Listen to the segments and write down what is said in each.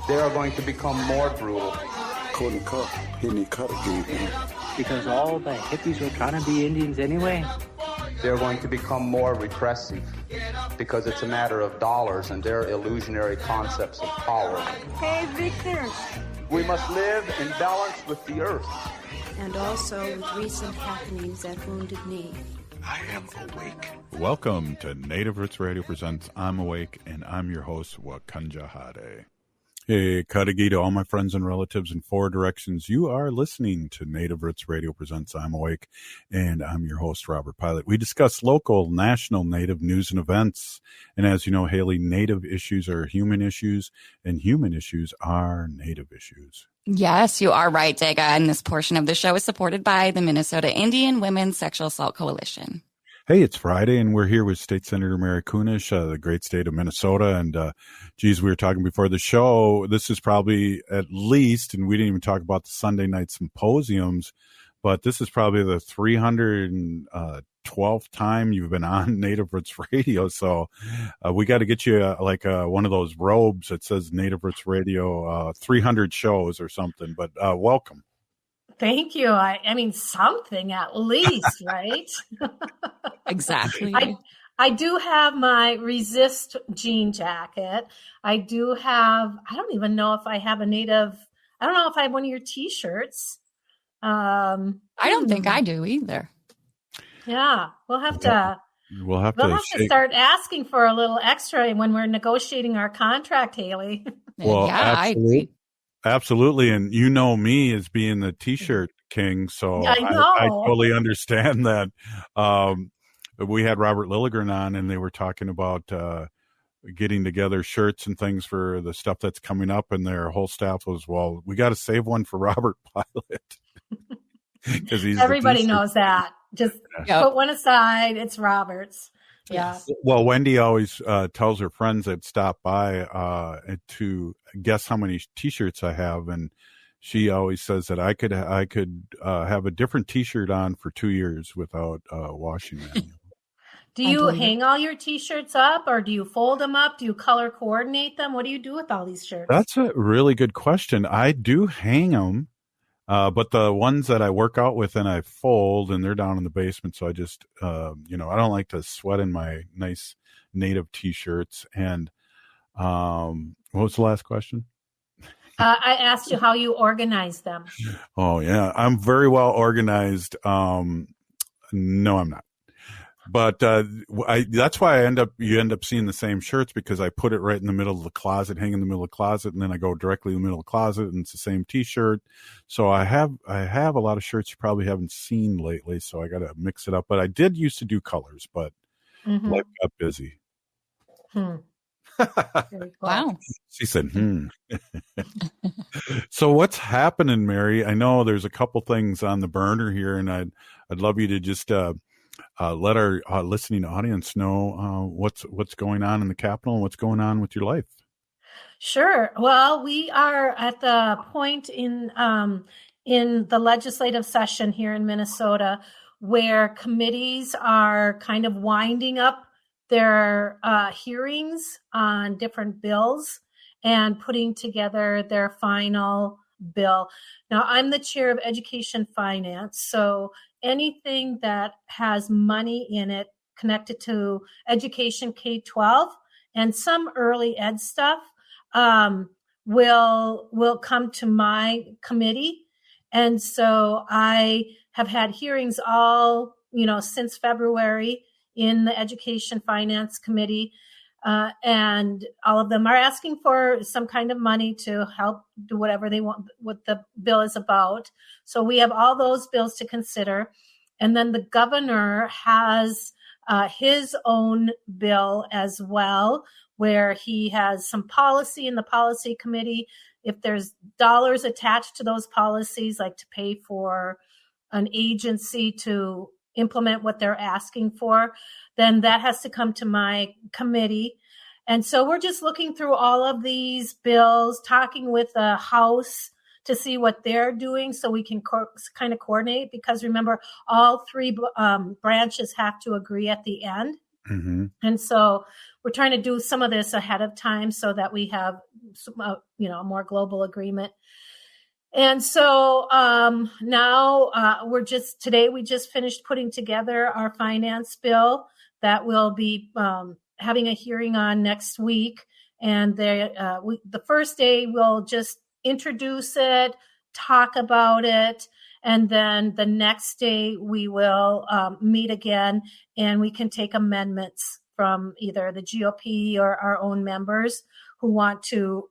they are going to become more brutal. Couldn't cut. He didn't cut again. Because all the hippies were trying to be Indians anyway. They're going to become more repressive because it's a matter of dollars and their illusionary concepts of power. Hey, Victor. We must live in balance with the earth. And also with recent happenings at Wounded Knee. I am awake. Welcome to Native Roots Radio Presents I'm Awake, and I'm your host, Wakanja Hade. Hey, Kadagi to all my friends and relatives in four directions. You are listening to Native Roots Radio Presents I'm Awake, and I'm your host, Robert Pilot. We discuss local, national, Native news and events. And as you know, Haley, Native issues are human issues, and human issues are Native issues. Yes, you are right, Dega. And this portion of the show is supported by the Minnesota Indian Women's Sexual Assault Coalition. Hey, it's Friday, and we're here with State Senator Mary Kunesh, the great state of Minnesota. And, we were talking before the show. This is probably at least, and we didn't even talk about the Sunday night symposiums, but this is probably the 312th time you've been on Native Roots Radio. So we got to get you one of those robes that says Native Roots Radio 300 shows or something. But welcome. Thank you. I mean, something at least, right? Exactly. I do have my Resist jean jacket. I don't even know if I have I don't know if I have one of your T-shirts. I don't think I do either. Yeah, we'll have to start asking for a little extra when we're negotiating our contract, Haley. Well, yeah, I agree. Absolutely. And you know me as being the T-shirt king, so I totally understand that. We had Robert Lilligren on, and they were talking about getting together shirts and things for the stuff that's coming up, and their whole staff was, well, we got to save one for Robert Pilot. Everybody knows that. Just put one aside. It's Robert's. Yeah. Well, Wendy always tells her friends that stop by to guess how many T-shirts I have, and she always says that I could have a different T-shirt on for 2 years without washing them. Do you hang all your T-shirts up, or do you fold them up? Do you color coordinate them? What do you do with all these shirts? That's a really good question. I do hang them. But the ones that I work out with and I fold, and they're down in the basement. So I just, I don't like to sweat in my nice Native T-shirts. And what was the last question? I asked you how you organize them. Oh, yeah. I'm very well organized. No, I'm not. But that's why you end up seeing the same shirts, because I put it right in the middle of the closet, hang in the middle of the closet, and then I go directly in the middle of the closet, and it's the same T-shirt. So I have a lot of shirts you probably haven't seen lately, so I got to mix it up. But I did used to do colors, but life got busy. Wow. She said, So what's happening, Mary? I know there's a couple things on the burner here, and I'd love you to just let our listening audience know what's going on in the Capitol and what's going on with your life. Sure. Well, we are at the point in the legislative session here in Minnesota where committees are kind of winding up their hearings on different bills and putting together their final bill. Now, I'm the chair of Education Finance, so anything that has money in it connected to education K-12 and some early ed stuff will come to my committee. And so I have had hearings all, since February in the Education Finance Committee. And all of them are asking for some kind of money to help do whatever they want, what the bill is about. So we have all those bills to consider. And then the governor has his own bill as well, where he has some policy in the policy committee. If there's dollars attached to those policies, like to pay for an agency to implement what they're asking for, then that has to come to my committee. And so we're just looking through all of these bills, talking with the House to see what they're doing so we can kind of coordinate, because remember, all three branches have to agree at the end. Mm-hmm. And so we're trying to do some of this ahead of time so that we have some, a more global agreement. And so now today we just finished putting together our finance bill that we'll be having a hearing on next week. And the first day we'll just introduce it, talk about it, and then the next day we will meet again, and we can take amendments from either the GOP or our own members who want to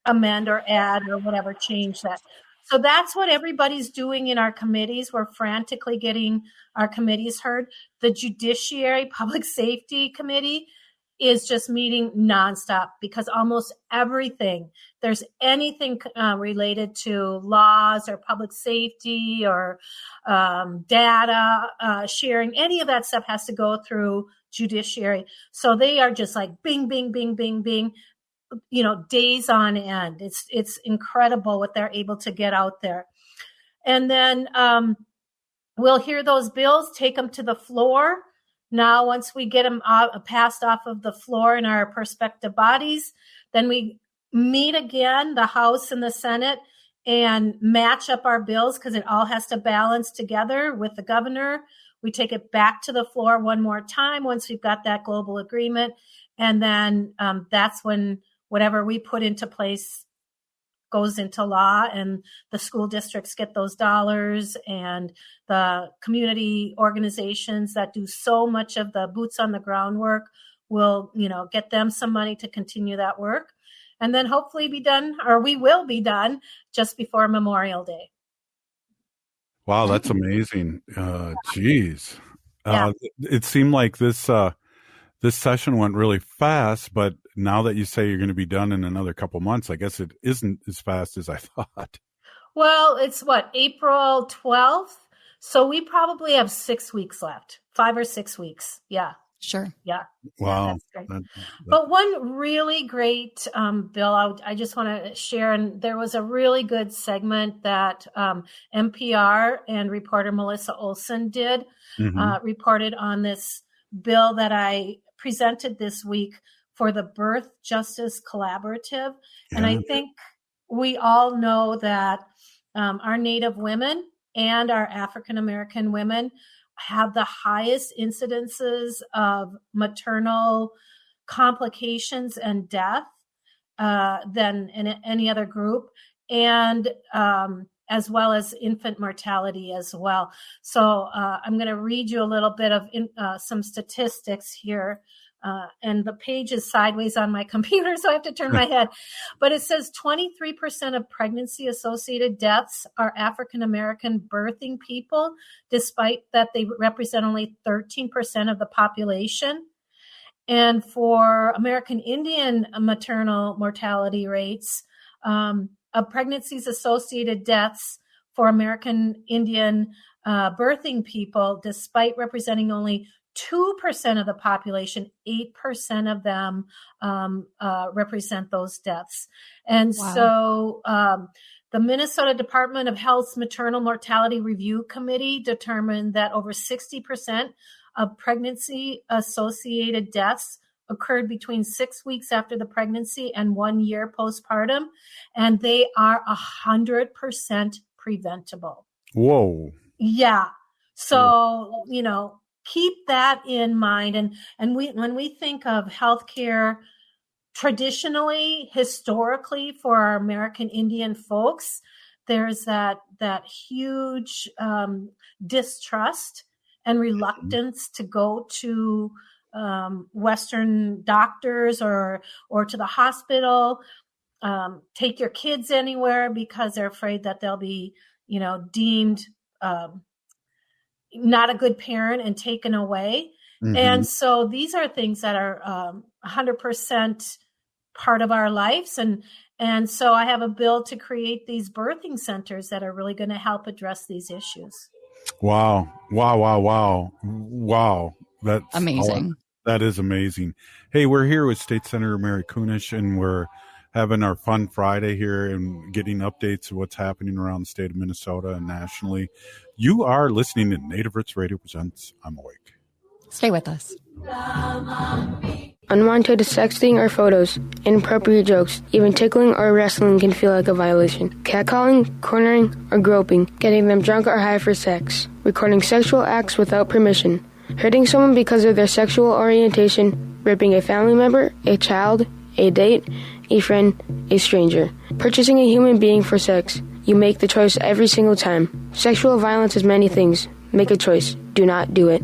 amend or add or whatever, change that. So that's what everybody's doing in our committees. We're frantically getting our committees heard. The Judiciary Public Safety Committee is just meeting nonstop because almost everything, there's anything related to laws or public safety or data sharing, any of that stuff has to go through Judiciary. So they are just like bing, bing, bing, bing, bing, days on end. It's incredible what they're able to get out there. And then we'll hear those bills, take them to the floor. Now, once we get them passed off of the floor in our respective bodies, then we meet again, the House and the Senate, and match up our bills because it all has to balance together with the governor. We take it back to the floor one more time once we've got that global agreement. And then that's when whatever we put into place goes into law, and the school districts get those dollars, and the community organizations that do so much of the boots on the ground work will, get them some money to continue that work. And then hopefully we will be done just before Memorial Day. Wow, that's amazing. Geez. Yeah. It seemed like this session went really fast, but now that you say you're going to be done in another couple months, I guess it isn't as fast as I thought. Well, it's April 12th. So we probably have 6 weeks left, 5 or 6 weeks. Yeah. Sure. Yeah. Wow. Yeah, that's great. But one really great bill I just want to share, and there was a really good segment that NPR and reporter Melissa Olson did, reported on this bill that I presented this week for the Birth Justice Collaborative. And I think we all know that our Native women and our African American women have the highest incidences of maternal complications and death than in any other group, and as well as infant mortality as well. So I'm going to read you a little bit of some statistics here. And the page is sideways on my computer, so I have to turn my head. But it says 23% of pregnancy-associated deaths are African-American birthing people, despite that they represent only 13% of the population. And for American Indian maternal mortality rates, of pregnancies-associated deaths for American Indian birthing people, despite representing only 2% of the population, 8% of them represent those deaths. And so the Minnesota Department of Health's Maternal Mortality Review Committee determined that over 60% of pregnancy-associated deaths occurred between 6 weeks after the pregnancy and 1 year postpartum, and they are 100% preventable. Whoa. Yeah. So, keep that in mind. And when we think of healthcare traditionally, historically, for our American Indian folks, there's that huge distrust and reluctance to go to Western doctors or to the hospital, take your kids anywhere because they're afraid that they'll be, deemed not a good parent and taken away. And so these are things that are 100% part of our lives. And so I have a bill to create these birthing centers that are really going to help address these issues. Wow. That's amazing. That is amazing. Hey, we're here with State Senator Mary Kunesh, and we're having our fun Friday here and getting updates of what's happening around the state of Minnesota and nationally. You are listening to Native Roots Radio Presents I'm Awake. Stay with us. Unwanted sexting or photos, inappropriate jokes, even tickling or wrestling can feel like a violation. Catcalling, cornering, or groping, getting them drunk or high for sex, recording sexual acts without permission, hurting someone because of their sexual orientation, raping a family member, a child, a date, a friend, a stranger, purchasing a human being for sex. You make the choice every single time. Sexual violence is many things. Make a choice. Do not do it.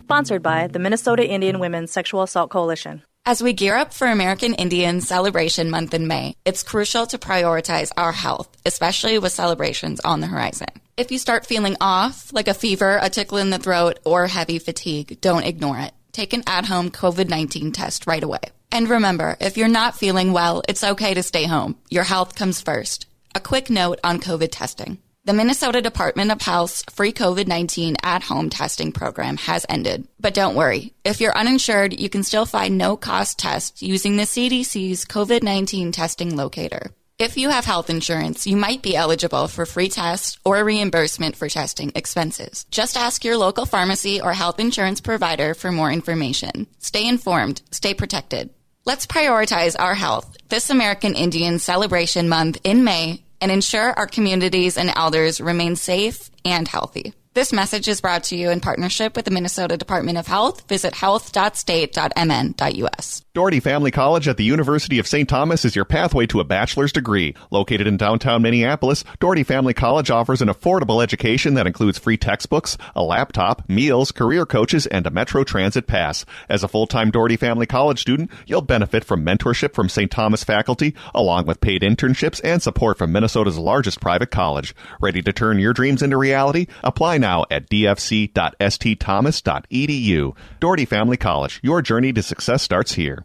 Sponsored by the Minnesota Indian Women's Sexual Assault Coalition. As we gear up for American Indian Celebration Month in May, it's crucial to prioritize our health, especially with celebrations on the horizon. If you start feeling off, like a fever, a tickle in the throat, or heavy fatigue, don't ignore it. Take an at-home COVID-19 test right away. And remember, if you're not feeling well, it's okay to stay home. Your health comes first. A quick note on COVID testing. The Minnesota Department of Health's free COVID-19 at-home testing program has ended. But don't worry. If you're uninsured, you can still find no-cost tests using the CDC's COVID-19 testing locator. If you have health insurance, you might be eligible for free tests or reimbursement for testing expenses. Just ask your local pharmacy or health insurance provider for more information. Stay informed. Stay protected. Let's prioritize our health this American Indian Celebration Month in May and ensure our communities and elders remain safe and healthy. This message is brought to you in partnership with the Minnesota Department of Health. Visit health.state.mn.us. Doherty Family College at the University of St. Thomas is your pathway to a bachelor's degree. Located in downtown Minneapolis, Doherty Family College offers an affordable education that includes free textbooks, a laptop, meals, career coaches, and a Metro Transit pass. As a full-time Doherty Family College student, you'll benefit from mentorship from St. Thomas faculty, along with paid internships and support from Minnesota's largest private college. Ready to turn your dreams into reality? Apply now at dfc.stthomas.edu. Doherty Family College, your journey to success starts here.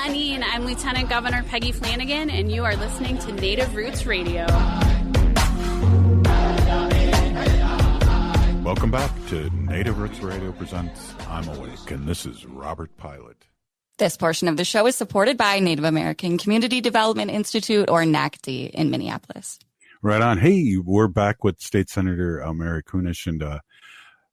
Annie, and I'm Lieutenant Governor Peggy Flanagan, and you are listening to Native Roots Radio. Welcome back to Native Roots Radio presents I'm Awake, and this is Robert Pilot. This portion of the show is supported by Native American Community Development Institute, or NACD, in Minneapolis. Right on. Hey, we're back with State Senator Mary Kunesh, and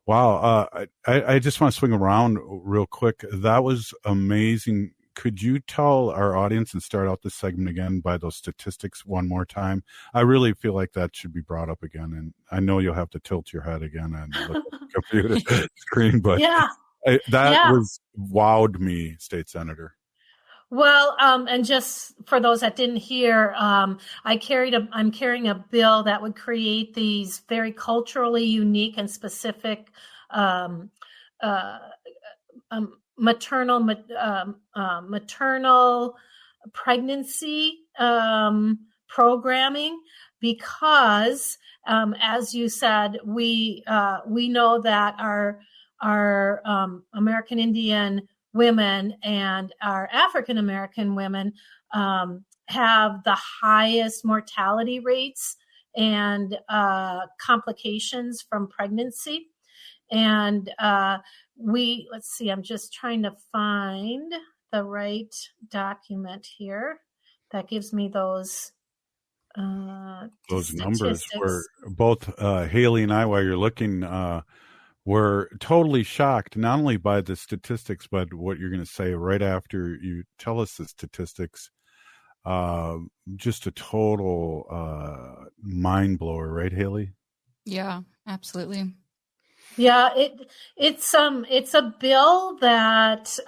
wow, I just want to swing around real quick. That was amazing. Could you tell our audience and start out this segment again by those statistics one more time? I really feel like that should be brought up again, and I know you'll have to tilt your head again and look at the computer screen, but that was wowed me, State Senator. Well, and just for those that didn't hear, I'm carrying a bill that would create these very culturally unique and specific maternal pregnancy programming, because as you said, we know that our American Indian women and our African American women have the highest mortality rates and complications from pregnancy. And let's see, I'm just trying to find the right document here that gives me those numbers. Were both Haley and I, while you're looking, were totally shocked, not only by the statistics, but what you're going to say right after you tell us the statistics. Just a total mind blower, right, Haley? Yeah, absolutely. Yeah, it's a bill that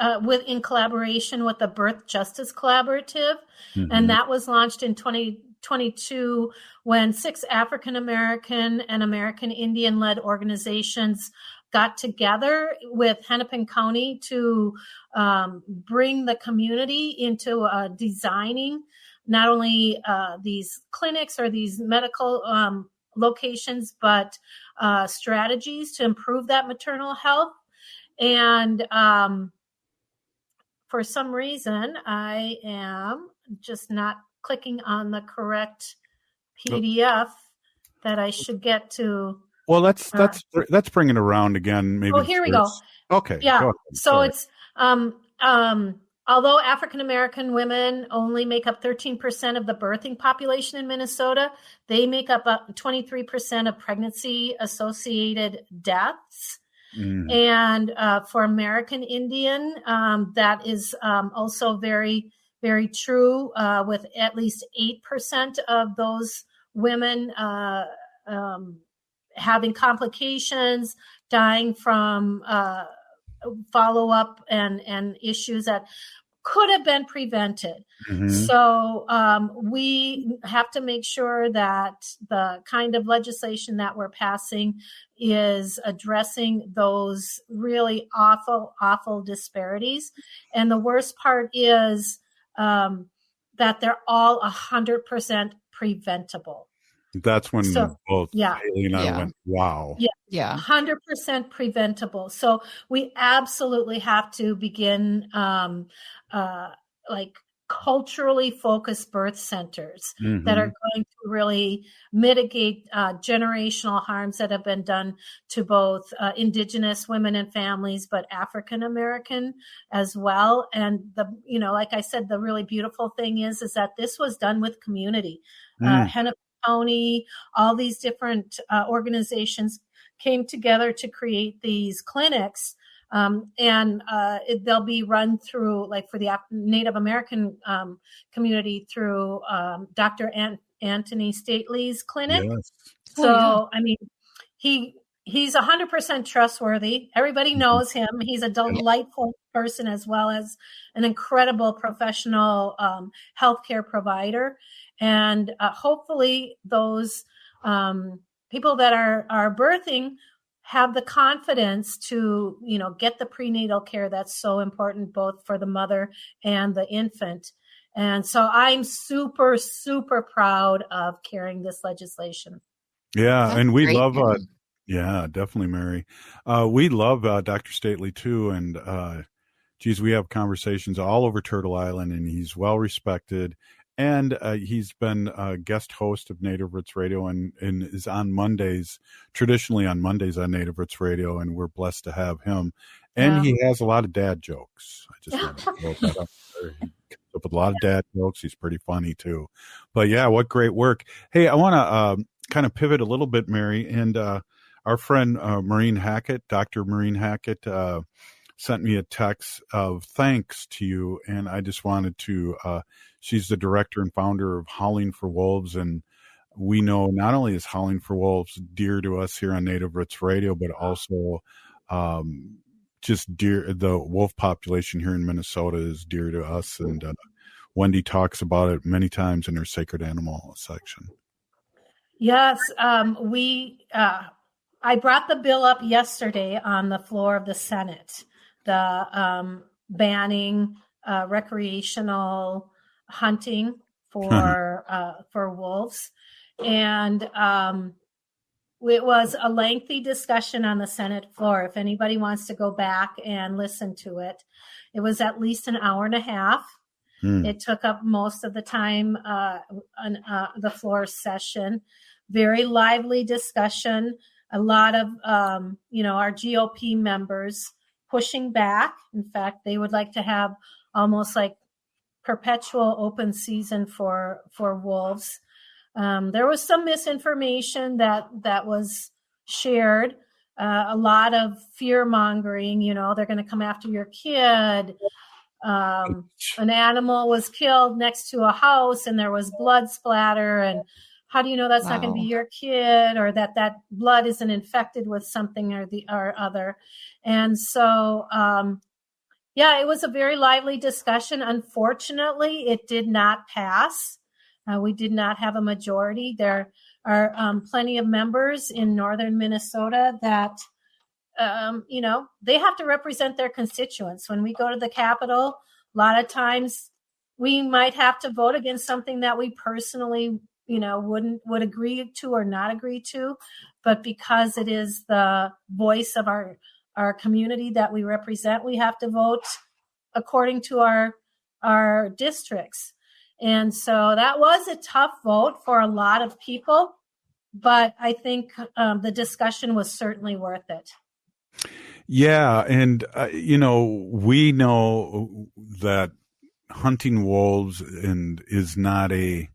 in collaboration with the Birth Justice Collaborative, and that was launched in 2022 when 6 African American and American Indian led organizations got together with Hennepin County to bring the community into designing not only these clinics or these medical locations, but strategies to improve that maternal health. And for some reason, I am just not clicking on the correct PDF that I should get to. Well, let's bring it around again. Maybe. Oh, here we go. Okay. Yeah. Go ahead. So Sorry. It's although African American women only make up 13% of the birthing population in Minnesota, they make up 23% of pregnancy associated deaths. And for American Indian, that is also very, very true, with at least 8% of those women having complications, dying from follow-up and issues that could have been prevented. So we have to make sure that the kind of legislation that we're passing is addressing those really awful, awful disparities. And the worst part is that they're all 100% preventable. That's when both Haley and I went, wow. Yeah. 100% preventable. So we absolutely have to begin like culturally focused birth centers that are going to really mitigate generational harms that have been done to both Indigenous women and families, but African American as well. And like I said, the really beautiful thing is that this was done with community. Hennepin County, all these different organizations came together to create these clinics. They'll be run through, like for the Native American community, through Dr. Anthony Stately's clinic. Yes. So, I mean, he's 100% trustworthy. Everybody knows him. He's a delightful person, as well as an incredible professional healthcare provider. And hopefully those people that are birthing have the confidence to, get the prenatal care that's so important, both for the mother and the infant. And so I'm super, super proud of carrying this legislation. Yeah. That's and we great. love, yeah, definitely, Mary. We love Dr. Stately too. And, we have conversations all over Turtle Island, and he's well respected. And he's been a guest host of Native Roots Radio and is on Mondays, traditionally on Mondays on Native Roots Radio, and we're blessed to have him. And he has a lot of dad jokes. I just want to throw that up there. He comes up with a lot of dad jokes. He's pretty funny too. But yeah, what great work. Hey, I want to kind of pivot a little bit, Mary, and our friend Maureen Hackett, Dr. Maureen Hackett, sent me a text of thanks to you, and I just wanted to she's the director and founder of Howling for Wolves, and we know not only is Howling for Wolves dear to us here on Native Roots Radio, but also just dear, the wolf population here in Minnesota is dear to us, and Wendy talks about it many times in her Sacred Animal section. Yes, I brought the bill up yesterday on the floor of the Senate, the banning recreational hunting for wolves, and it was a lengthy discussion on the Senate floor. If anybody wants to go back and listen to it, it was at least an hour and a half. It took up most of the time on the floor session. Very lively discussion. A lot of our GOP members pushing back. In fact, they would like to have almost like perpetual open season for wolves. There was some misinformation that was shared. A lot of fear mongering. They're going to come after your kid. An animal was killed next to a house and there was blood splatter, and how do you know that's not going to be your kid, or that blood isn't infected with something or other? And so, it was a very lively discussion. Unfortunately, it did not pass. We did not have a majority. There are plenty of members in northern Minnesota that, they have to represent their constituents. When we go to the Capitol, a lot of times we might have to vote against something that we personally would agree to or not agree to, but because it is the voice of our community that we represent, we have to vote according to our districts. And so that was a tough vote for a lot of people, but I think the discussion was certainly worth it. Yeah, and we know that hunting wolves is not a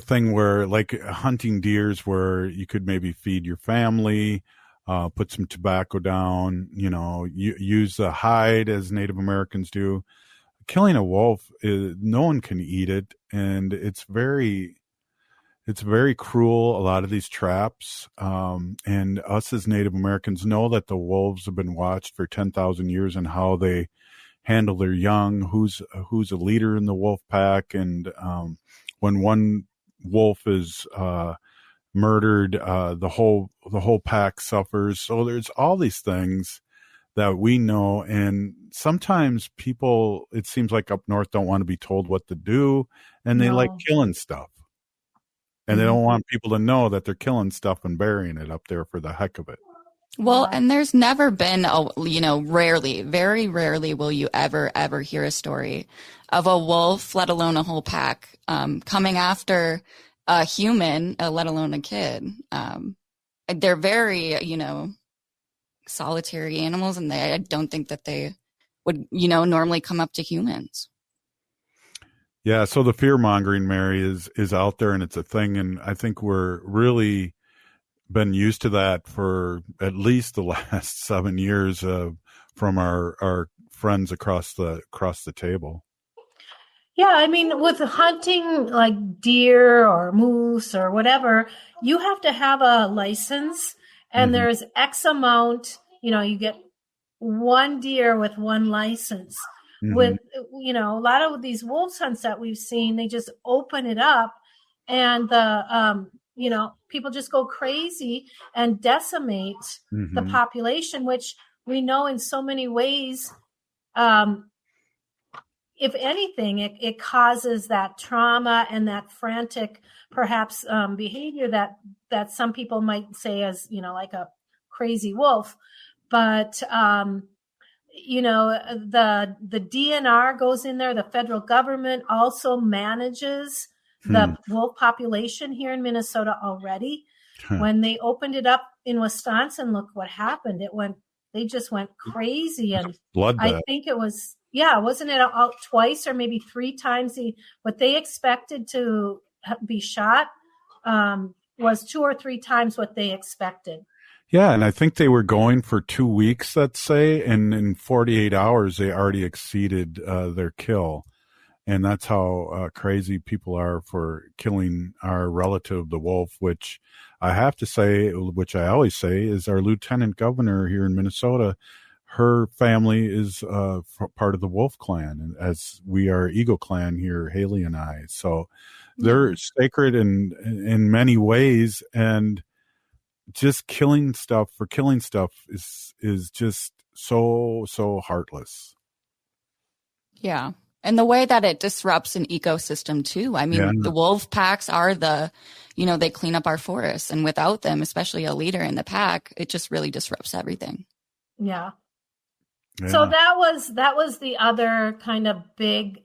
thing where, like hunting deers, where you could maybe feed your family. put some tobacco down, use the hide as Native Americans do. Killing a wolf, no one can eat it, and it's very cruel, a lot of these traps. And us as Native Americans know that the wolves have been watched for 10,000 years and how they handle their young, who's a leader in the wolf pack. And when one wolf is murdered, the whole pack suffers. So there's all these things that we know, and sometimes people, it seems like up north, don't want to be told what to do, and they like killing stuff, and they don't want people to know that they're killing stuff and burying it up there for the heck of it. Well, and there's never been very rarely will you ever hear a story of a wolf, let alone a whole pack, coming after a human, let alone a kid. They're very, solitary animals, and I don't think that they would, normally come up to humans. Yeah, so the fear mongering, Mary, is out there, and it's a thing, and I think we're really been used to that for at least the last 7 years from our friends across the table. Yeah, I mean, with hunting like deer or moose or whatever, you have to have a license, and there's X amount, you get one deer with one license. With, a lot of these wolves hunts that we've seen, they just open it up, and the, people just go crazy and decimate the population, which we know in so many ways, if anything, it causes that trauma and that frantic, perhaps, behavior that some people might say as, like a crazy wolf. But, the DNR goes in there. The federal government also manages the wolf population here in Minnesota already. When they opened it up in Wisconsin, look what happened. They just went crazy. And I think it was, wasn't it out twice or maybe 3 times what they expected to be shot was 2 or 3 times what they expected. Yeah, and I think they were going for 2 weeks, let's say, and in 48 hours they already exceeded their kill. And that's how crazy people are for killing our relative, the wolf, which I have to say, which I always say, is our lieutenant governor here in Minnesota. Her family is part of the Wolf Clan, as we are Eagle Clan here, Haley and I. So they're sacred in many ways, and just killing stuff for killing stuff is just so heartless. Yeah. And the way that it disrupts an ecosystem too. I mean, the wolf packs are they clean up our forests, and without them, especially a leader in the pack, it just really disrupts everything. Yeah. So that was the other kind of big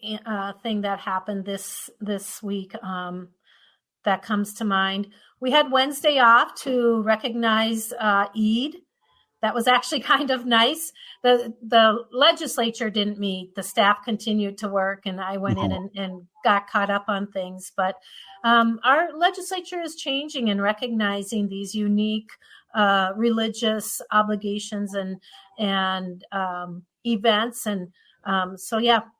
thing that happened this week that comes to mind. We had Wednesday off to recognize Eid. That was actually kind of nice. The legislature didn't meet. The staff continued to work, and I went in and got caught up on things. But our legislature is changing and recognizing these unique religious obligations and events. And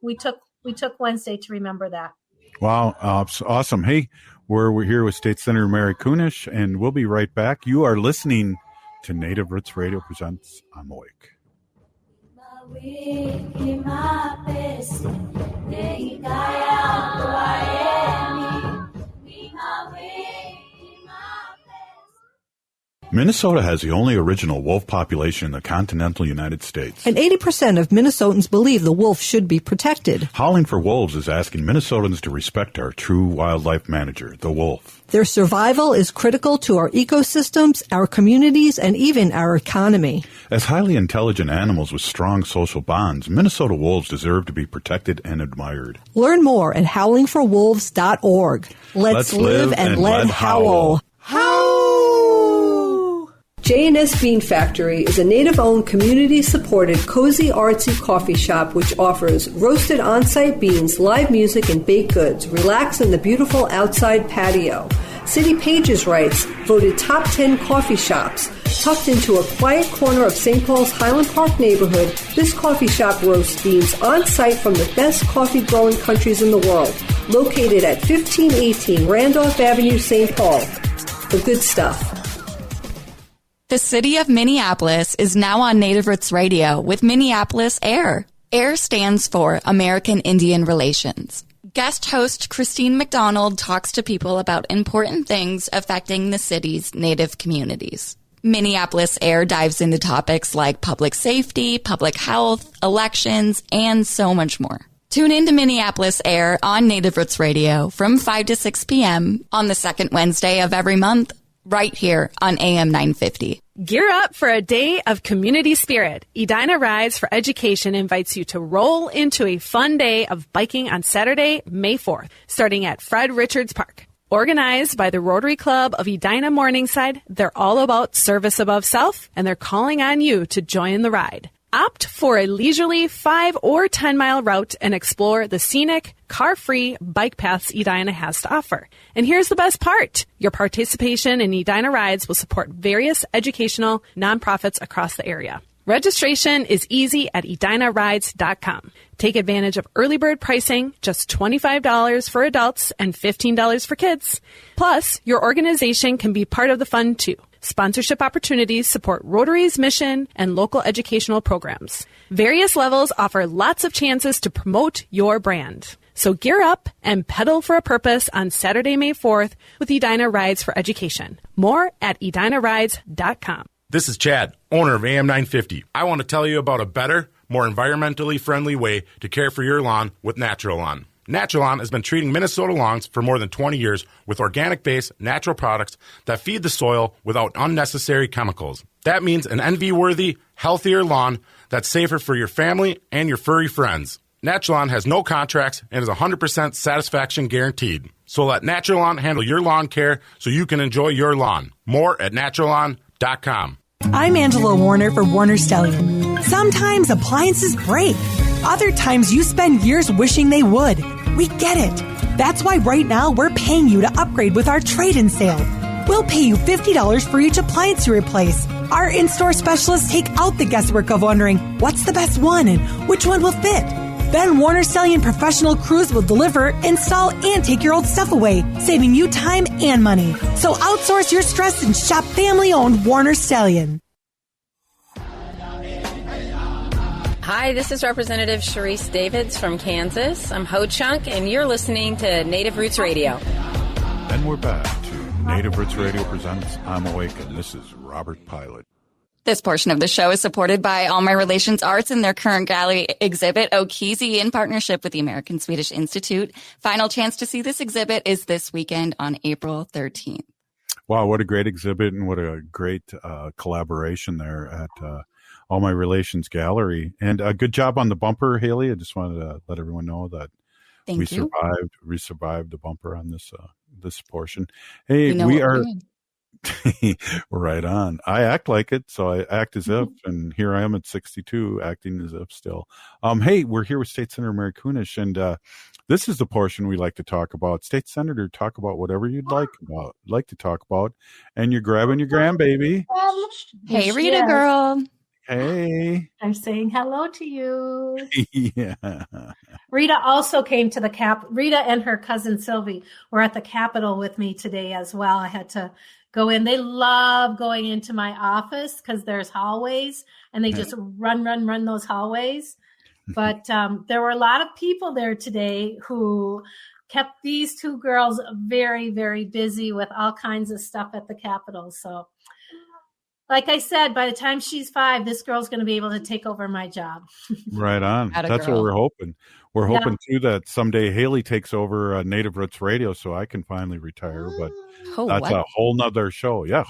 we took Wednesday to remember that. Wow, awesome. Hey, we're here with State Senator Mary Kunesh, and we'll be right back. You are listening to Native Roots Radio presents I'm Awake. Minnesota has the only original wolf population in the continental United States. And 80% of Minnesotans believe the wolf should be protected. Howling for Wolves is asking Minnesotans to respect our true wildlife manager, the wolf. Their survival is critical to our ecosystems, our communities, and even our economy. As highly intelligent animals with strong social bonds, Minnesota wolves deserve to be protected and admired. Learn more at howlingforwolves.org. Let's live and let howl. J&S Bean Factory is a native-owned, community-supported, cozy, artsy coffee shop which offers roasted on-site beans, live music, and baked goods. Relax in the beautiful outside patio. City Pages writes, Voted top 10 coffee shops. Tucked into a quiet corner of St. Paul's Highland Park neighborhood, this coffee shop roasts beans on site from the best coffee growing countries in the world. Located at 1518 Randolph Avenue, St. Paul. The good stuff. The city of Minneapolis is now on Native Roots Radio with Minneapolis AIR. AIR stands for American Indian Relations. Guest host Christine McDonald talks to people about important things affecting the city's Native communities. Minneapolis AIR dives into topics like public safety, public health, elections, and so much more. Tune in to Minneapolis AIR on Native Roots Radio from 5 to 6 p.m. on the second Wednesday of every month, right here on AM 950. Gear up for a day of community spirit. Edina Rides for Education invites you to roll into a fun day of biking on Saturday, May 4th, starting at Fred Richards Park. Organized by the Rotary Club of Edina Morningside, they're all about service above self, and they're calling on you to join the ride. Opt for a leisurely 5 or 10 mile route and explore the scenic, car-free bike paths Edina has to offer. And here's the best part. Your participation in Edina Rides will support various educational nonprofits across the area. Registration is easy at edinarides.com. Take advantage of early bird pricing, just $25 for adults and $15 for kids. Plus, your organization can be part of the fun too. Sponsorship opportunities support Rotary's mission and local educational programs. Various levels offer lots of chances to promote your brand. So gear up and pedal for a purpose on Saturday, May 4th with Edina Rides for Education. More at edinarides.com. This is Chad, owner of AM 950. I want to tell you about a better, more environmentally friendly way to care for your lawn with Natural Lawn. Natural Lawn has been treating Minnesota lawns for more than 20 years with organic-based natural products that feed the soil without unnecessary chemicals. That means an envy-worthy, healthier lawn that's safer for your family and your furry friends. Natural Lawn has no contracts and is 100% satisfaction guaranteed. So let Natural Lawn handle your lawn care so you can enjoy your lawn. More at naturallawn.com. I'm Angela Warner for Warner Stellian. Sometimes appliances break. Other times you spend years wishing they would. We get it. That's why right now we're paying you to upgrade with our trade-in sale. We'll pay you $50 for each appliance you replace. Our in-store specialists take out the guesswork of wondering what's the best one and which one will fit. Then Warner Stellian professional crews will deliver, install, and take your old stuff away, saving you time and money. So outsource your stress and shop family-owned Warner Stellian. Hi, this is Representative Sharice Davids from Kansas. I'm Ho Chunk, and you're listening to Native Roots Radio. And we're back to Native Roots Radio presents I'm Awake, and this is Robert Pilot. This portion of the show is supported by All My Relations Arts and their current gallery exhibit, Okizi, in partnership with the American Swedish Institute. Final chance to see this exhibit is this weekend on April 13th. Wow, what a great exhibit and what a great collaboration there at All My Relations Gallery. And good job on the bumper, Haley. I just wanted to let everyone know that we survived the bumper on this portion. Hey, we are right on. I act like it, so I act as if, and here I am at 62 acting as if still. Hey, we're here with State Senator Mary Kunesh, and this is the portion we like to talk about. State Senator, talk about whatever you'd like to talk about, and you're grabbing your grandbaby. Hey, Rita girl. Hey. I'm saying hello to you. Yeah. Rita also came to the Rita and her cousin Sylvie were at the Capitol with me today as well. I had to go in. They love going into my office because there's hallways and they just run those hallways. But there were a lot of people there today who kept these two girls very, very busy with all kinds of stuff at the Capitol. So like I said, by the time she's 5, this girl's going to be able to take over my job. Right on. That's what we're hoping. We're hoping, too, that someday Haley takes over Native Roots Radio so I can finally retire. But that's a whole nother show. Yeah.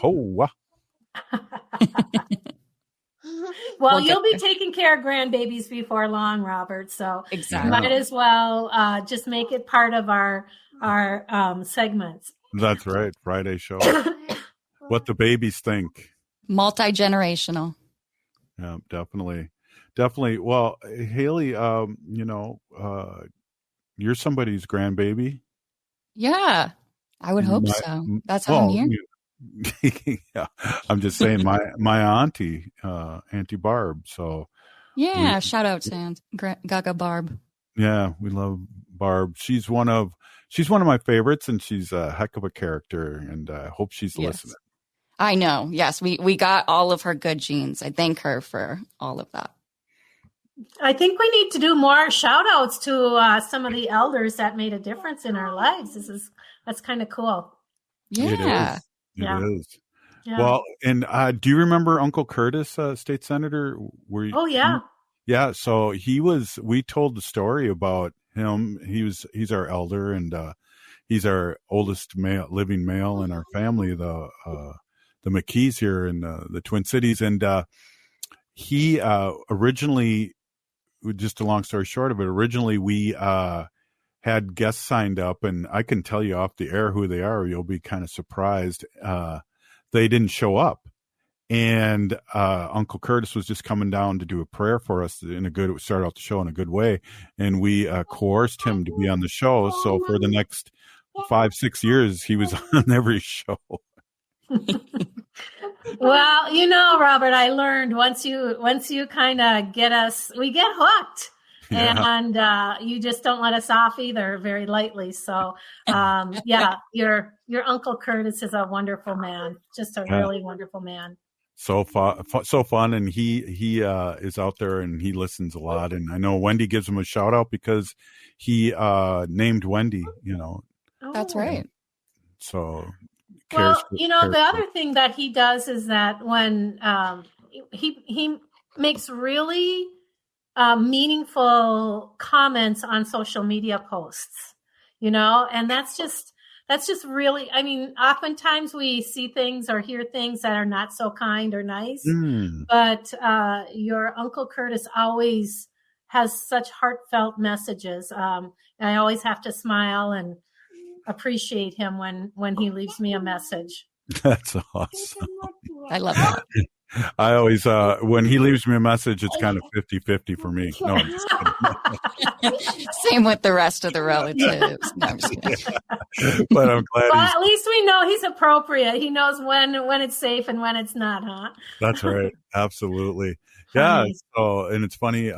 Well, you'll be taking care of grandbabies before long, Robert. So you might as well just make it part of our segments. That's right. Friday show. What the babies think. Multi-generational. Yeah, definitely. Well, Haley, you're somebody's grandbaby. Yeah, I would hope so. That's how I'm here. Yeah, I'm just saying my auntie, Auntie Barb. So Yeah, shout out to Gaga Barb. Yeah, we love Barb. She's one of my favorites, and she's a heck of a character. And I hope she's listening. I know. Yes, we got all of her good genes. I thank her for all of that. I think we need to do more shout outs to some of the elders that made a difference in our lives. That's kind of cool. Yeah. It is. Yeah. Well, and do you remember Uncle Curtis, State Senator? Oh, yeah. Yeah. So we told the story about him. He's our elder, and he's our oldest living male in our family, the McKees here in the Twin Cities. And he originally, just a long story short of it, originally we had guests signed up, and I can tell you off the air who they are. You'll be kind of surprised. They didn't show up, and Uncle Curtis was just coming down to do a prayer for us start out the show in a good way, and we coerced him to be on the show. So for the next 5-6 years, he was on every show. Well, Robert, I learned once you kind of get us, we get hooked. Yeah. And you just don't let us off either very lightly. So, your Uncle Curtis is a wonderful man, just a really wonderful man. So fun, and he is out there and he listens a lot. And I know Wendy gives him a shout out because he named Wendy. That's right. So, the other thing that he does is that when he makes really meaningful comments on social media posts, and that's just really, I mean, oftentimes we see things or hear things that are not so kind or nice, but your Uncle Curtis always has such heartfelt messages. And I always have to smile and appreciate him when he leaves me a message. That's awesome. I love that. I always, when he leaves me a message, it's kind of 50-50 for me. No, I'm just kidding. Same with the rest of the relatives. No, I'm just kidding. But I'm glad. Well, at least we know he's appropriate. He knows when it's safe and when it's not, huh? That's right. Absolutely. Yeah. So, and it's funny.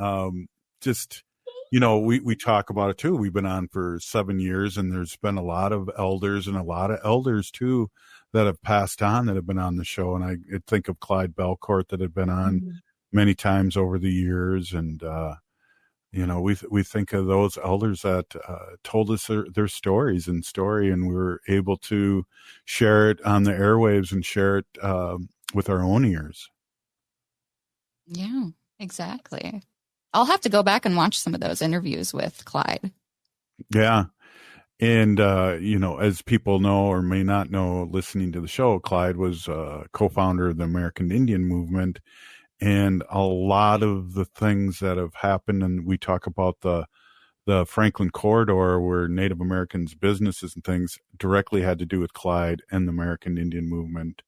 We talk about it too. We've been on for 7 years, and there's been a lot of elders and a lot of elders too that have passed on that have been on the show. And I think of Clyde Belcourt that had been on many times over the years. And, we think of those elders that told us their stories and we were able to share it on the airwaves and share it with our own ears. Yeah, exactly. I'll have to go back and watch some of those interviews with Clyde. Yeah. And, as people know or may not know, listening to the show, Clyde was co-founder of the American Indian movement. And a lot of the things that have happened, and we talk about the Franklin corridor where Native Americans' businesses and things directly had to do with Clyde and the American Indian movement.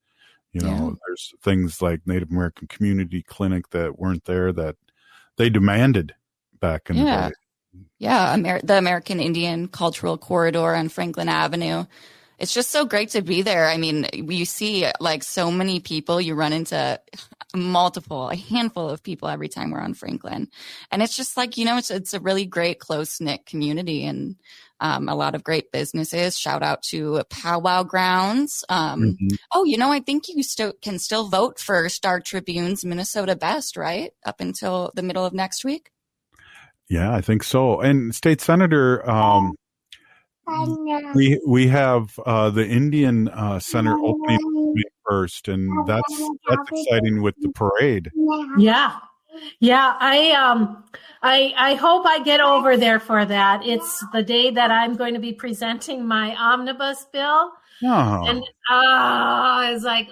There's things like Native American Community Clinic that weren't there that they demanded back in the day. Yeah, the American Indian Cultural Corridor on Franklin Avenue. It's just so great to be there. I mean, you see like so many people, you run into a handful of people every time we're on Franklin. And it's just like, it's a really great close-knit community and a lot of great businesses. Shout out to Powwow Grounds. I think you can still vote for Star Tribune's Minnesota Best, right? Up until the middle of next week. Yeah, I think so. And State Senator, we have the Indian Center opening May 1st, and that's exciting with the parade. Yeah. I hope I get over there for that. It's the day that I'm going to be presenting my omnibus bill. Oh. And I was like,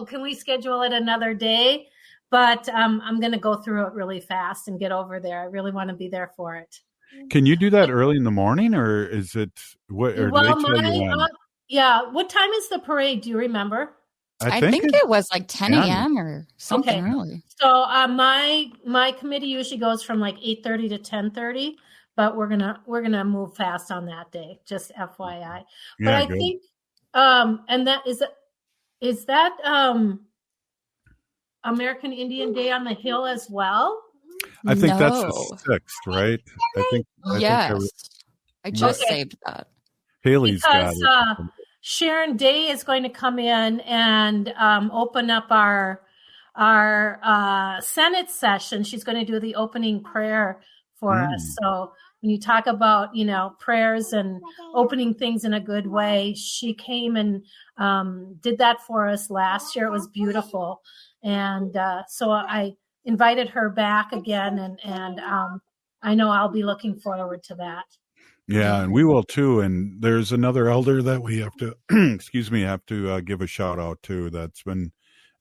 can we schedule it another day? But I'm going to go through it really fast and get over there. I really want to be there for it. Can you do that early in the morning, or is it what? Or what time is the parade? Do you remember? I think it was like 10 a.m. or something early. So my committee usually goes from like 8:30 to 10:30, but we're gonna move fast on that day. Just FYI. But I think and that is Is that American Indian Day on the Hill as well? I think that's the 6th, right? Yes. I just saved that. Haley's got it. Sharon Day is going to come in and open up our Senate session. She's going to do the opening prayer for us. So when you talk about, prayers and opening things in a good way, she came and did that for us last year. It was beautiful. And so I invited her back again, and I know I'll be looking forward to that. Yeah, and we will too. And there's another elder that we have to, give a shout out to that's been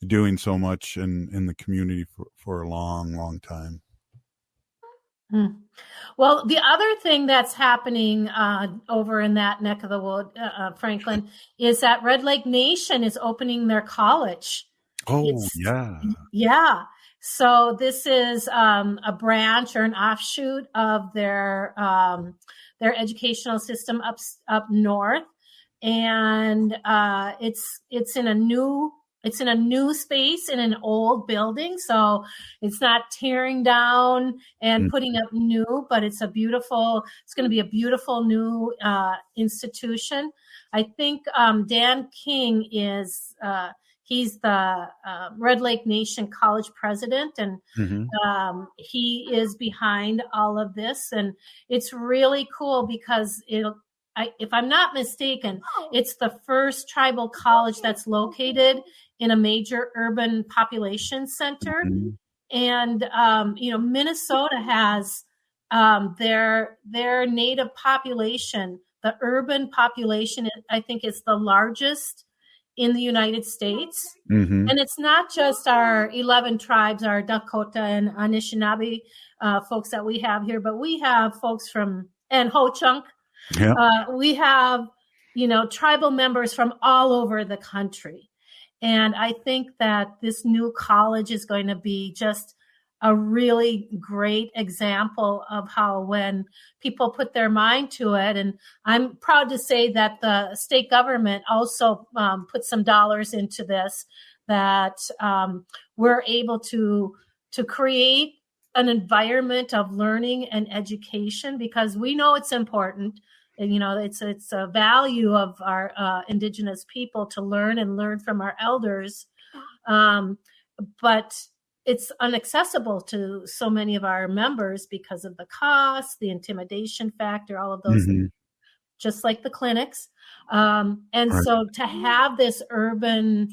doing so much in the community for a long, long time. Well, the other thing that's happening over in that neck of the wood, Franklin, is that Red Lake Nation is opening their college. Yeah. So this is a branch or an offshoot of their educational system up north, and it's in a new space in an old building. So it's not tearing down and putting up new, but it's going to be a beautiful new institution. I think Dan King is he's the Red Lake Nation College president, and he is behind all of this. And it's really cool because if I'm not mistaken, it's the first tribal college that's located in a major urban population center. And, Minnesota has their native population, the urban population, I think is the largest in the United States. And it's not just our 11 tribes, our Dakota and Anishinaabe folks that we have here, but we have folks and Ho-Chunk. Yeah. We have, tribal members from all over the country. And I think that this new college is going to be just a really great example of how when people put their mind to it, and I'm proud to say that the state government also put some dollars into this, that we're able to create an environment of learning and education, because we know it's important. And, it's a value of our Indigenous people to learn from our elders. But it's inaccessible to so many of our members because of the cost, the intimidation factor, all of those things, just like the clinics. So to have this urban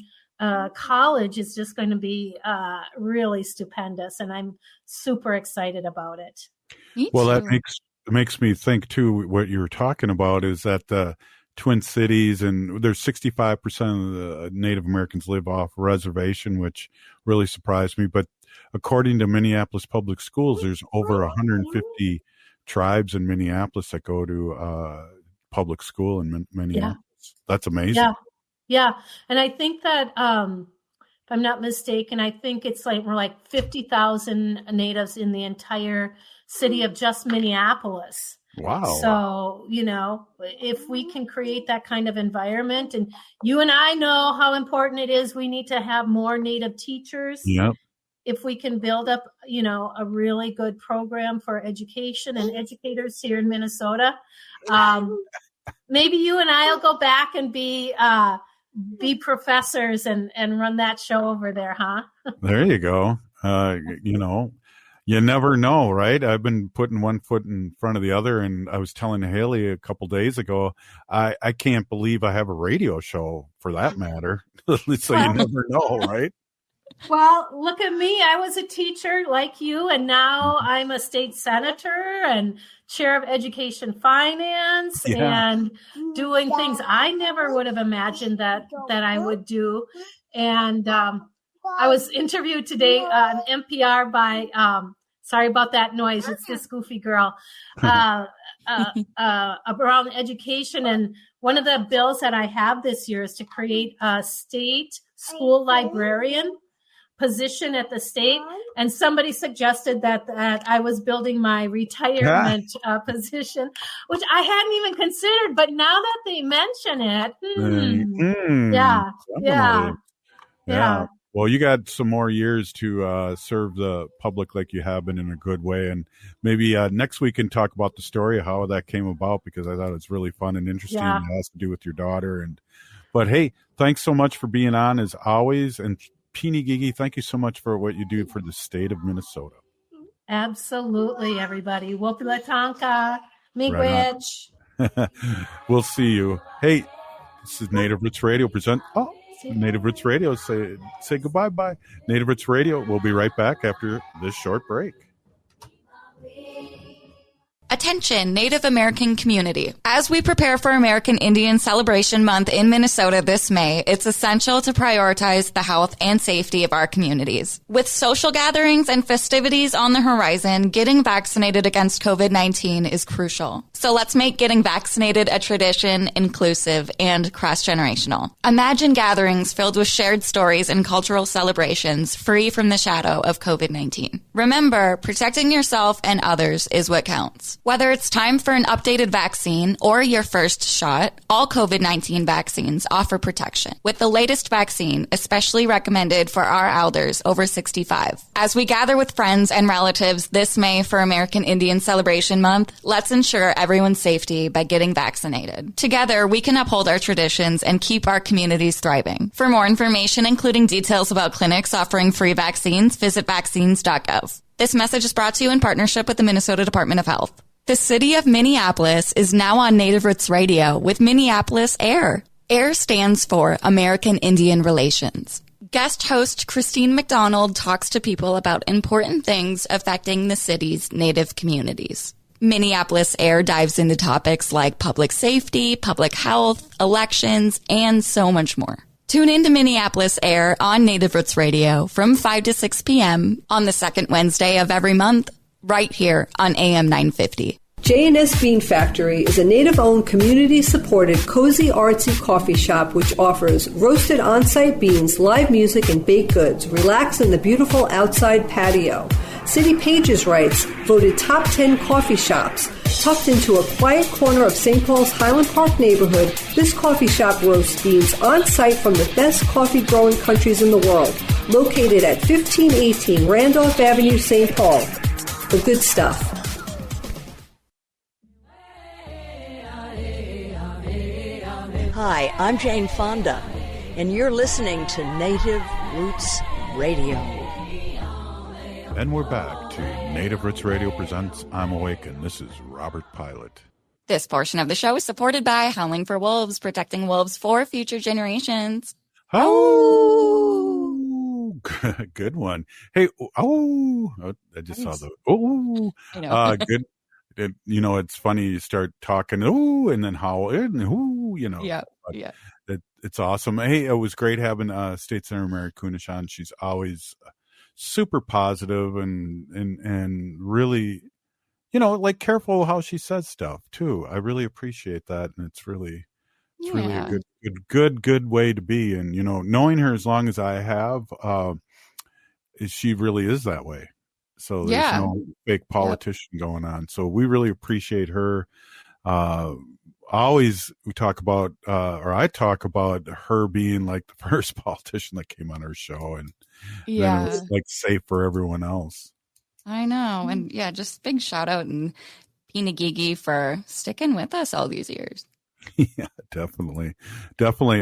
college is just going to be really stupendous. And I'm super excited about it. Well, that makes me think too, what you were talking about is that the Twin Cities, and there's 65% of the Native Americans live off reservation, which really surprised me. But according to Minneapolis Public Schools, there's over 150 tribes in Minneapolis that go to public school in Minneapolis. Yeah. That's amazing. Yeah. And I think that, if I'm not mistaken, I think it's we're like 50,000 natives in the entire city of just Minneapolis. Wow. So, if we can create that kind of environment, and you and I know how important it is, we need to have more Native teachers. Yep. If we can build up, a really good program for education and educators here in Minnesota, maybe you and I will go back and be professors and run that show over there, huh? There you go. You never know, right? I've been putting one foot in front of the other, and I was telling Haley a couple days ago, I can't believe I have a radio show, for that matter. So you never know, right? Well, look at me. I was a teacher like you, and now I'm a state senator and chair of education finance and doing things I never would have imagined that I would do. And I was interviewed today on NPR by sorry about that noise. It's this goofy girl around education. And one of the bills that I have this year is to create a state school librarian position at the state, and somebody suggested that I was building my retirement position, which I hadn't even considered. But now that they mention it, yeah. Well, you got some more years to serve the public like you have been in a good way. And maybe next week can talk about the story of how that came about, because I thought it's really fun and interesting. Yeah. It has to do with your daughter. But hey, thanks so much for being on as always. And Peeny Gigi, thank you so much for what you do for the state of Minnesota. Absolutely, everybody. Wopila Miigwech. We'll see you. Hey, this is Native Roots Radio present. Oh, Native Roots Radio. Say goodbye. Bye. Native Roots Radio. We'll be right back after this short break. Attention, Native American community. As we prepare for American Indian Celebration Month in Minnesota this May, it's essential to prioritize the health and safety of our communities. With social gatherings and festivities on the horizon, getting vaccinated against COVID-19 is crucial. So let's make getting vaccinated a tradition, inclusive, and cross-generational. Imagine gatherings filled with shared stories and cultural celebrations, free from the shadow of COVID-19. Remember, protecting yourself and others is what counts. Whether it's time for an updated vaccine or your first shot, all COVID-19 vaccines offer protection, with the latest vaccine especially recommended for our elders over 65. As we gather with friends and relatives this May for American Indian Celebration Month, let's ensure everyone's safety by getting vaccinated. Together, we can uphold our traditions and keep our communities thriving. For more information, including details about clinics offering free vaccines, visit vaccines.gov. This message is brought to you in partnership with the Minnesota Department of Health. The city of Minneapolis is now on Native Roots Radio with Minneapolis AIR. AIR stands for American Indian Relations. Guest host Christine McDonald talks to people about important things affecting the city's Native communities. Minneapolis AIR dives into topics like public safety, public health, elections, and so much more. Tune in to Minneapolis AIR on Native Roots Radio from 5 to 6 p.m. on the second Wednesday of every month, right here on AM 950. J&S Bean Factory is a Native-owned, community-supported, cozy, artsy coffee shop which offers roasted on-site beans, live music, and baked goods. Relax in the beautiful outside patio. City Pages writes, voted top 10 coffee shops. Tucked into a quiet corner of St. Paul's Highland Park neighborhood, this coffee shop roasts beans on-site from the best coffee-growing countries in the world. Located at 1518 Randolph Avenue, St. Paul. The good stuff. Hi, I'm Jane Fonda, and you're listening to Native Roots Radio. And we're back to Native Roots Radio presents I'm Awakened. This is Robert Pilot. This portion of the show is supported by Howling for Wolves, protecting wolves for future generations. Oh, good one. Hey, I just saw the good. It's funny. You start talking, and then howl, and Yeah. It's awesome. Hey, it was great having State Senator Mary Kunesh on. She's always super positive and really, careful how she says stuff too. I really appreciate that, and it's really a good way to be. And knowing her as long as I have, she really is that way. So there's no fake politician going on. So we really appreciate her. Always we talk about, or I talk about her being like the first politician that came on our show, and then it was like safe for everyone else. I know. And just big shout out and Peeny Gigi for sticking with us all these years. Yeah, definitely.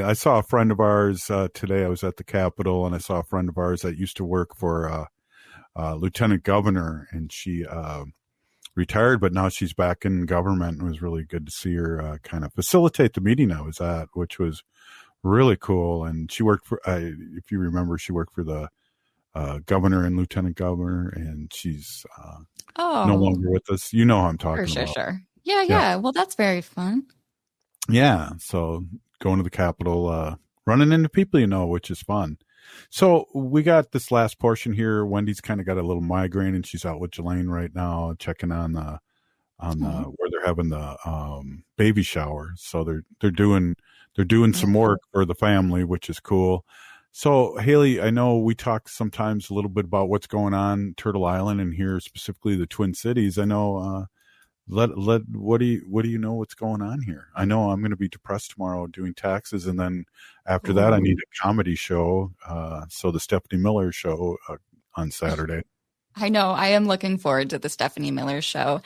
I saw a friend of ours today. I was at the Capitol, and I saw a friend of ours that used to work for Lieutenant Governor, and she retired, but now she's back in government. It was really good to see her kind of facilitate the meeting I was at, which was really cool. And she worked for, if you remember, she worked for the governor and lieutenant governor, and she's no longer with us. You know who I'm talking about. Sure. Yeah. Well, that's very fun. Yeah. So going to the Capitol, running into people, which is fun. So we got this last portion here. Wendy's kind of got a little migraine, and she's out with Jelaine right now, checking on the where they're having the baby shower. So they're doing some work for the family, which is cool. So, Haley, I know we talk sometimes a little bit about what's going on Turtle Island and here specifically the Twin Cities. I know. What do you know what's going on here? I know I'm going to be depressed tomorrow doing taxes, and then after that, I need a comedy show. So the Stephanie Miller show on Saturday. I know. I am looking forward to the Stephanie Miller show.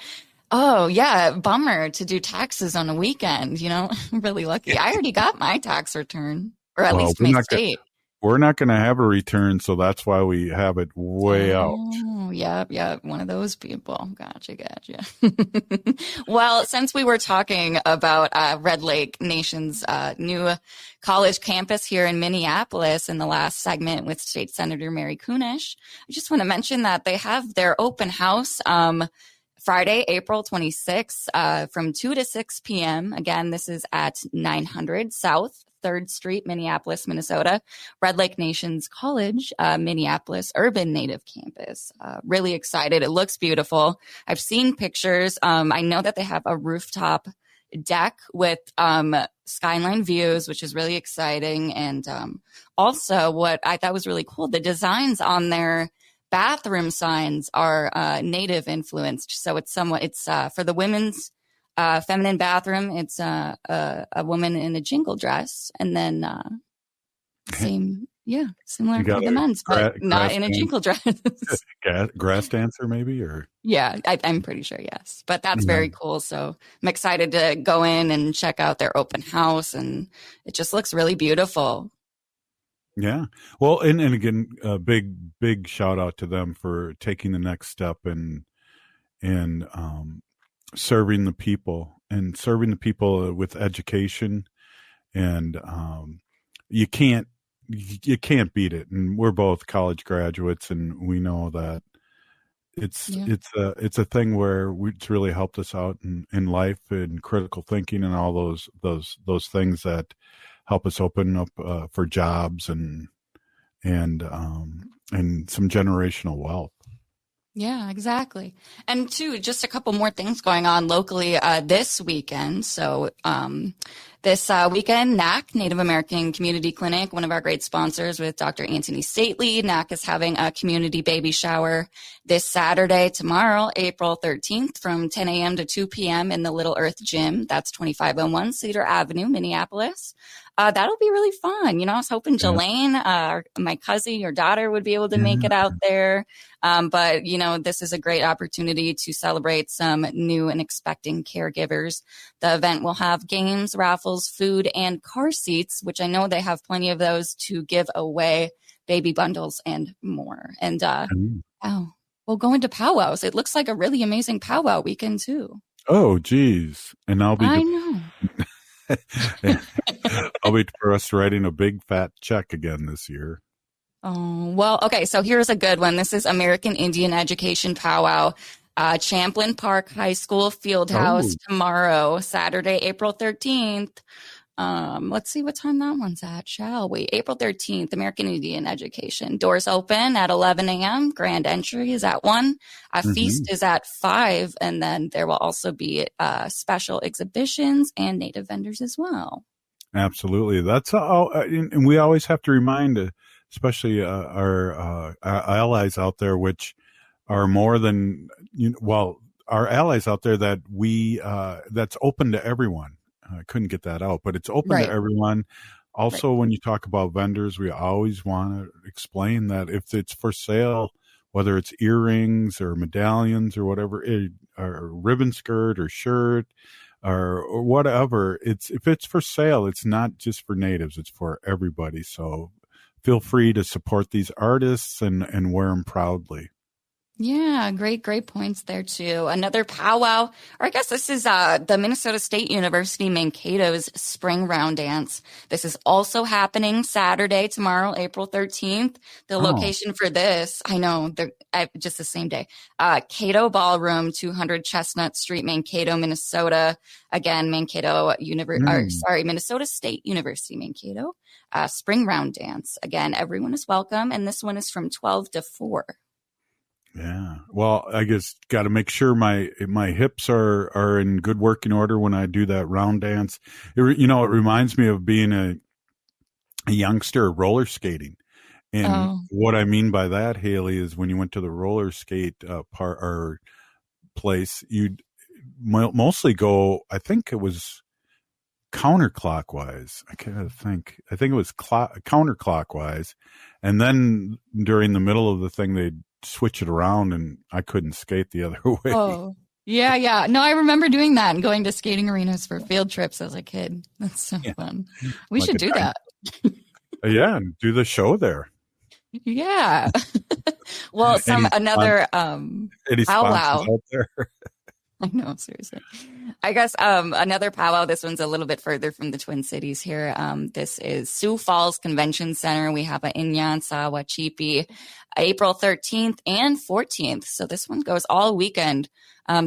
Oh, yeah. Bummer to do taxes on a weekend. I'm really lucky. I already got my tax return, or at least my state. We're not going to have a return, so that's why we have it way out. Oh, yeah. One of those people. Gotcha. Well, since we were talking about Red Lake Nation's new college campus here in Minneapolis in the last segment with State Senator Mary Kunesh, I just want to mention that they have their open house Friday, April 26th from 2 to 6 p.m. Again, this is at 900 South 3rd Street, Minneapolis, Minnesota, Red Lake Nation's College, Minneapolis Urban Native Campus. Really excited. It looks beautiful. I've seen pictures. I know that they have a rooftop deck with skyline views, which is really exciting. And also what I thought was really cool, the designs on their bathroom signs are native influenced. So it's for the women's feminine bathroom, it's a woman in a jingle dress, and then similar for the men's, but not in a jingle dress. Grass dancer, maybe, or I'm pretty sure, yes. But that's very cool. So I'm excited to go in and check out their open house, and it just looks really beautiful. Yeah. Well, and again, a big shout out to them for taking the next step and serving the people with education, and you can't beat it. And we're both college graduates, and we know that it's a thing where it's really helped us out in life and critical thinking and all those things that help us open up for jobs and some generational wealth. Yeah, exactly. And too, just a couple more things going on locally this weekend. So this weekend, NAC, Native American Community Clinic, one of our great sponsors with Dr. Anthony Stately. NAC is having a community baby shower this Saturday, tomorrow, April 13th, from 10 a.m. to 2 p.m. in the Little Earth Gym. That's 2501 Cedar Avenue, Minneapolis. That'll be really fun. I was hoping Jelaine, my cousin, your daughter, would be able to make it out there. But this is a great opportunity to celebrate some new and expecting caregivers. The event will have games, raffles, food, and car seats, which I know they have plenty of those to give away, baby bundles, and more. And we'll go into powwows. It looks like a really amazing powwow weekend too. Oh, geez. And I'll be I know. I'll be for us writing a big fat check again this year. Oh, well, okay. So here's a good one. This is American Indian Education Powwow, Champlin Park High School Fieldhouse tomorrow, Saturday, April 13th. Let's see what time that one's at, shall we? April 13th, American Indian Education. Doors open at 11 a.m. Grand entry is at 1. Feast is at 5. And then there will also be special exhibitions and native vendors as well. Absolutely. That's all. And we always have to remind, especially our allies out there, which are more than, our allies out there that that's open to everyone. I couldn't get that out, but it's open to everyone. Also, when you talk about vendors, we always want to explain that if it's for sale, whether it's earrings or medallions or whatever, or ribbon skirt or shirt or whatever, if it's for sale, it's not just for natives, it's for everybody. So feel free to support these artists and wear them proudly. Yeah, great points there too. Another powwow, or I guess this is the Minnesota State University Mankato's Spring Round Dance. This is also happening Saturday, tomorrow, April 13th. The location for this, I know, they're just the same day. Cato Ballroom, 200 Chestnut Street, Mankato, Minnesota. Again, Minnesota State University Mankato. Spring Round Dance. Again, everyone is welcome, and this one is from 12 to 4. Yeah. Well, I guess got to make sure my hips are in good working order when I do that round dance. It reminds me of being a youngster roller skating. And what I mean by that, Haley, is when you went to the roller skate part or place, you'd mostly go, I think it was counterclockwise. I can't think. I think it was counterclockwise. And then during the middle of the thing, they'd switch it around and I couldn't skate the other way. Oh, yeah. No, I remember doing that and going to skating arenas for field trips as a kid. That's so fun. We should do that. Yeah, and do the show there. Yeah. Well, another powwow out there. I know, seriously. I guess another powwow. This one's a little bit further from the Twin Cities here. This is Sioux Falls Convention Center. We have a Inyan Sawachipi, April 13th and 14th. So this one goes all weekend.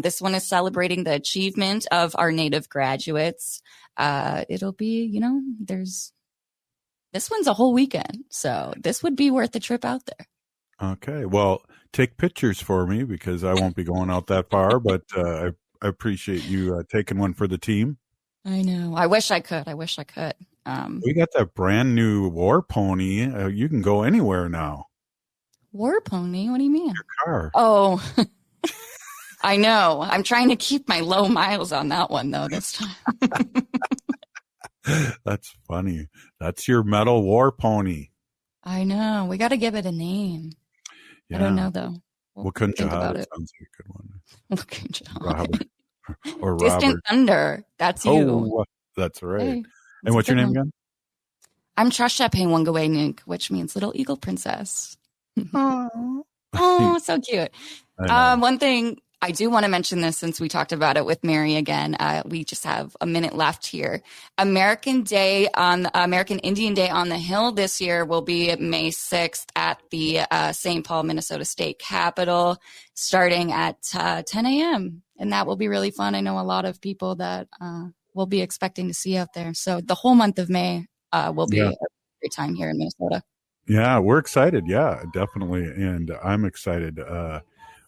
This one is celebrating the achievement of our Native graduates. It'll be, this one's a whole weekend. So this would be worth the trip out there. Okay. Well, take pictures for me because I won't be going out that far, but I appreciate you taking one for the team. I know. I wish I could. We got that brand new war pony. You can go anywhere now. War pony? What do you mean? Your car. Oh, I know. I'm trying to keep my low miles on that one, though, this time. That's funny. That's your metal war pony. I know. We got to give it a name. Yeah. I don't know, though. Wakunjahada sounds like a good one. Wakunjahada. Or Distant Robert. Thunder. That's you. Oh, that's right. Hey, and what's your name again? I'm Trashapay Wangaway, which means Little Eagle Princess. Oh, so cute. One thing I do want to mention this since we talked about it with Mary again. We just have a minute left here. American Indian Day on the Hill this year will be May 6th at the St. Paul, Minnesota State Capitol, starting at 10 a.m. And that will be really fun. I know a lot of people that we'll be expecting to see out there. So the whole month of May will be a great time here in Minnesota. Yeah, we're excited. Yeah, definitely. And I'm excited.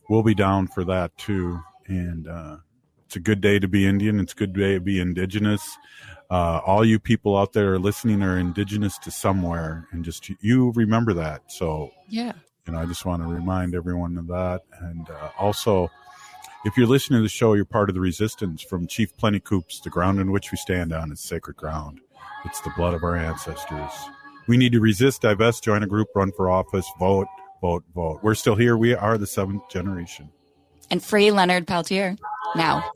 We'll be down for that too. And it's a good day to be Indian. It's a good day to be Indigenous. All you people out there listening are Indigenous to somewhere, and just you remember that. So yeah, I just want to remind everyone of that. And also, if you're listening to the show, you're part of the resistance. From Chief Plentycoops, the ground in which we stand on is sacred ground. It's the blood of our ancestors. We need to resist, divest, join a group, run for office, vote. Vote. We're still here. We are the seventh generation. And free Leonard Peltier now.